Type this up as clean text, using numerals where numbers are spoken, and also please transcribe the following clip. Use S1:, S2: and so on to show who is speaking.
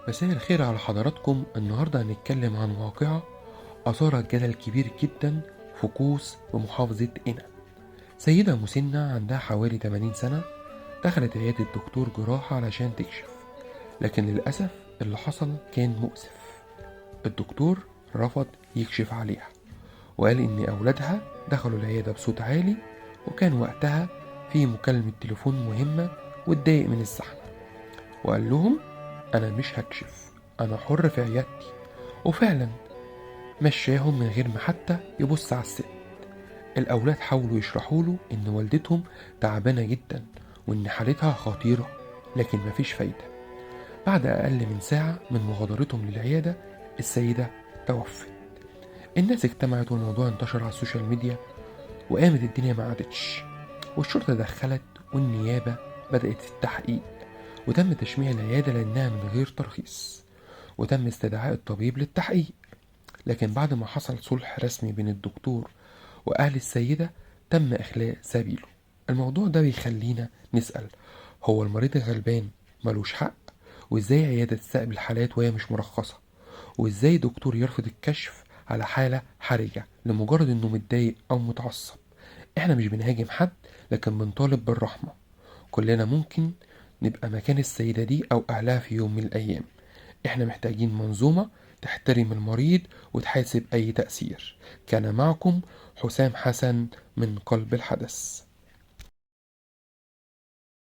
S1: مساء الخير على حضراتكم. النهاردة هنتكلم عن واقعة أثارت جدل كبير جدا في قوس بمحافظة قنا. سيدة مسنة عندها حوالي 80 سنة دخلت عيادة دكتور جراحة علشان تكشف، لكن للأسف اللي حصل كان مؤسف. الدكتور رفض يكشف عليها وقال إن أولادها دخلوا العيادة بصوت عالي، وكان وقتها في مكالمة تليفون مهمة واتضايق من الزحمة وقال لهم أنا مش هكشف، أنا حر في عيادتي. وفعلا مشاهم من غير ما حتى يبص على الست. الأولاد حاولوا يشرحوا له إن والدتهم تعبانة جدا وإن حالتها خطيرة، لكن مفيش فايدة. بعد أقل من ساعة من مغادرتهم للعيادة السيدة توفت. الناس اجتمعت والموضوع انتشر على السوشيال ميديا، وقامت الدنيا ما عادتش، والشرطة دخلت والنيابة بدأت في التحقيق، وتم تشميع العيادة لأنها من غير ترخيص، وتم استدعاء الطبيب للتحقيق. لكن بعد ما حصل صلح رسمي بين الدكتور وأهل السيدة تم إخلاء سبيله. الموضوع ده بيخلينا نسأل، هو المريض الغلبان ملوش حق؟ وإزاي عيادة تستقبل حالات وهي مش مرخصة؟ وإزاي دكتور يرفض الكشف على حالة حرجة لمجرد إنه متضايق أو متعصب؟ إحنا مش بنهاجم حد، لكن بنطالب بالرحمة. كلنا ممكن نبقى مكان السيدة دي أو أهلها في يوم من الأيام. إحنا محتاجين منظومة تحترم المريض وتحاسب أي تأثير. كان معكم حسام حسن من قلب الحدث.